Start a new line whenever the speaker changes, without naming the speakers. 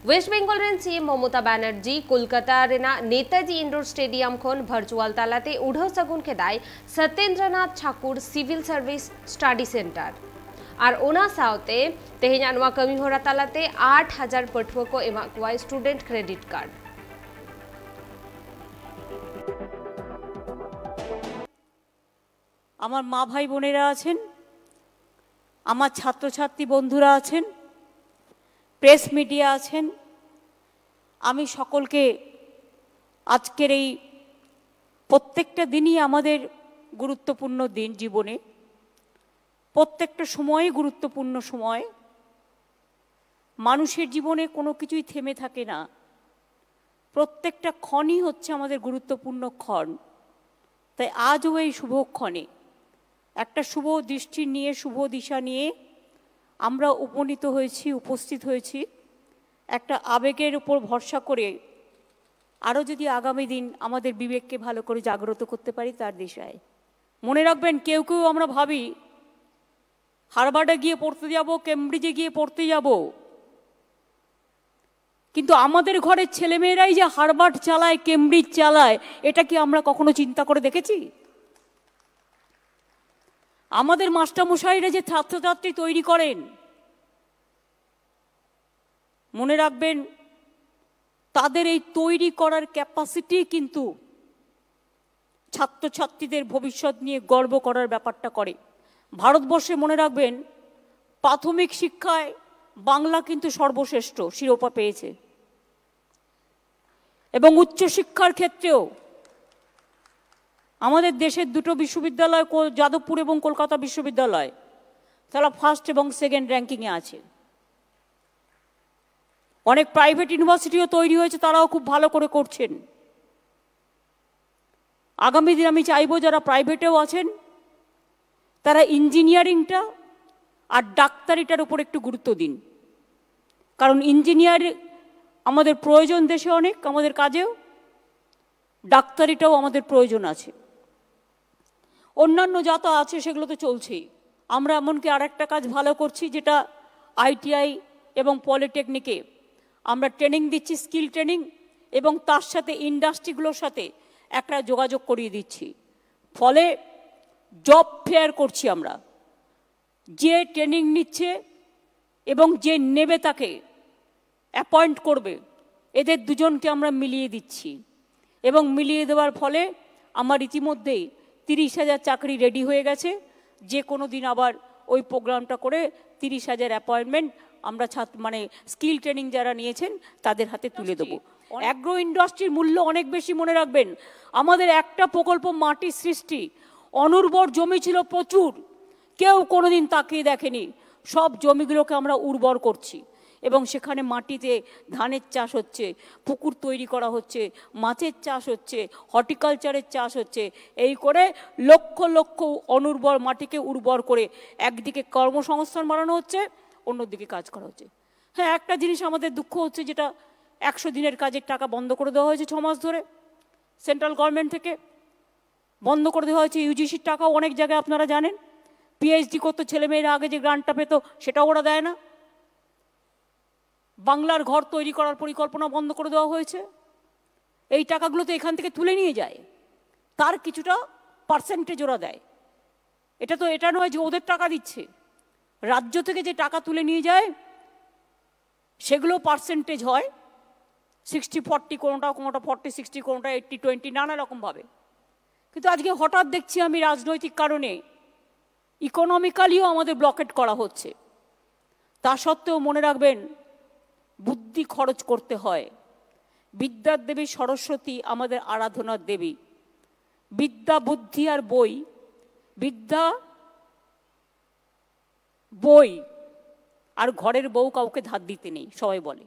Waste Bengal रेन CM Mamata Banerjee Kolkata रेना Netaji indoor stadium खन वर्चुअल तालाते उड़ो सगुन खेदाय Satyendranath Thakur civil service study centre और ओना सावते तेहेना नवा कमी होरा तालाते 8000 पठुआ को एमा कोई स्टूडेंट क्रेडिट कार्ड
আমার মা ভাই বোনেরা আছেন, আমার ছাত্রছাত্রী বন্ধুরা আছেন, প্রেস মিডিয়া আছেন, আমি সকলকে আজকের এই প্রত্যেকটা দিনই আমাদের গুরুত্বপূর্ণ দিন, জীবনে প্রত্যেকটা সময়ই গুরুত্বপূর্ণ সময়। মানুষের জীবনে কোনো কিছুই থেমে থাকে না, প্রত্যেকটা ক্ষণই হচ্ছে আমাদের গুরুত্বপূর্ণ ক্ষণ। তাই আজও এই শুভক্ষণে একটা শুভ দৃষ্টি নিয়ে, শুভ দিশা নিয়ে আমরা উপনীত হয়েছি, উপস্থিত হয়েছি একটা আবেগের উপর ভরসা করে আরও যদি আগামী দিন আমাদের বিবেককে ভালো করে জাগ্রত করতে পারি তার দিশায়। মনে রাখবেন, কেউ কেউ আমরা ভাবি হার্ভার্ডে গিয়ে পড়তে যাব, কেমব্রিজে গিয়ে পড়তে যাব, কিন্তু আমাদের ঘরের ছেলেমেয়েরাই যে হার্ভার্ড চালায়, কেমব্রিজ চালায়, এটা কি আমরা কখনো চিন্তা করে দেখেছি? আমাদের মাস্টারমশাইরা যে ছাত্রছাত্রী তৈরি করেন, মনে রাখবেন তাদের এই তৈরি করার ক্যাপাসিটি কিন্তু ছাত্রছাত্রীদের ভবিষ্যৎ নিয়ে গর্ব করার ব্যাপারটা করে। ভারতবর্ষে মনে রাখবেন প্রাথমিক শিক্ষায় বাংলা কিন্তু সর্বশ্রেষ্ঠ শিরোপা পেয়েছে, এবং উচ্চশিক্ষার ক্ষেত্রেও আমাদের দেশের দুটো বিশ্ববিদ্যালয়, যাদবপুর এবং কলকাতা বিশ্ববিদ্যালয়, তারা ফার্স্ট এবং সেকেন্ড র্যাঙ্কিংয়ে আছে। অনেক প্রাইভেট ইউনিভার্সিটিও তৈরি হয়েছে, তারাও খুব ভালো করে করছেন। আগামী দিন আমি চাইব যারা প্রাইভেটেও আছেন তারা ইঞ্জিনিয়ারিংটা আর ডাক্তারিটার উপর একটু গুরুত্ব দিন, কারণ ইঞ্জিনিয়ার আমাদের প্রয়োজন দেশে অনেক, আমাদের কাজেও ডাক্তারিটাও আমাদের প্রয়োজন আছে। অন্যান্য যা তো আছে সেগুলো তো চলছেই। আমরা এমনকি আর একটা কাজ ভালো করছি, যেটা আইটিআই এবং পলিটেকনিকে আমরা ট্রেনিং দিচ্ছি, স্কিল ট্রেনিং, এবং তার সাথে ইন্ডাস্ট্রিগুলোর সাথে একটা যোগাযোগ করিয়ে দিচ্ছি। ফলে জব ফেয়ার করছি আমরা, যে ট্রেনিং নিচ্ছে এবং যে নেবে তাকে অ্যাপয়েন্ট করবে, এদের দুজনকে আমরা মিলিয়ে দিচ্ছি, এবং মিলিয়ে দেওয়ার ফলে আমার ইতিমধ্যেই 30,000 চাকরি রেডি হয়ে গেছে। যে কোনো দিন আবার ওই প্রোগ্রামটা করে 30,000 অ্যাপয়েন্টমেন্ট আমরা মানে স্কিল ট্রেনিং যারা নিয়েছেন তাদের হাতে তুলে দেবো। অ্যাগ্রো ইন্ডাস্ট্রির মূল্য অনেক বেশি। মনে রাখবেন, আমাদের একটা প্রকল্প মাটির সৃষ্টি, অনুর্বর জমি ছিল প্রচুর, কেউ কোনোদিন তাকিয়ে দেখেনি। সব জমিগুলোকে আমরা উর্বর করছি, এবং সেখানে মাটিতে ধানের চাষ হচ্ছে, পুকুর তৈরি করা হচ্ছে, মাছের চাষ হচ্ছে, হর্টিকালচারের চাষ হচ্ছে। এই করে লক্ষ লক্ষ অনুর্বর মাটিকে উর্বর করে একদিকে কর্মসংস্থান বাড়ানো হচ্ছে, অন্যদিকে কাজ করা হচ্ছে। হ্যাঁ, একটা জিনিস আমাদের দুঃখ হচ্ছে, যেটা 100 দিনের কাজের টাকা বন্ধ করে দেওয়া হয়েছে 6 মাস ধরে, সেন্ট্রাল গভর্নমেন্ট থেকে বন্ধ করে দেওয়া হয়েছে। ইউজিসির টাকাও অনেক জায়গায় আপনারা জানেন, পিএইচডি করতো ছেলেমেয়েরা আগে যে গ্রান্টটা পেত সেটাও ওরা দেয় না। বাংলার ঘর তৈরি করার পরিকল্পনা বন্ধ করে দেওয়া হয়েছে। এই টাকাগুলো তো এখান থেকে তুলে নিয়ে যায়, তার কিছুটা পার্সেন্টেজ ওরা দেয়। এটা নয় যে ওদের টাকা দিচ্ছে, রাজ্য থেকে যে টাকা তুলে নিয়ে যায় সেগুলো পার্সেন্টেজ হয় 60-40, কোনোটা 40-60, কোনোটা 80-20, নানা রকমভাবে। কিন্তু আজকে হঠাৎ দেখছি আমি রাজনৈতিক কারণে ইকোনমিক্যালিও আমাদের ব্লকেট করা হচ্ছে। তা সত্ত্বেও মনে রাখবেন, বুদ্ধি খরচ করতে হয়। বিদ্যার দেবী সরস্বতী আমাদের আরাধনার দেবী। বিদ্যা, বুদ্ধি আর বই, বিদ্যা, বই আর ঘরের বউ কাউকে ধার দিতে নেই, সবাই বলে।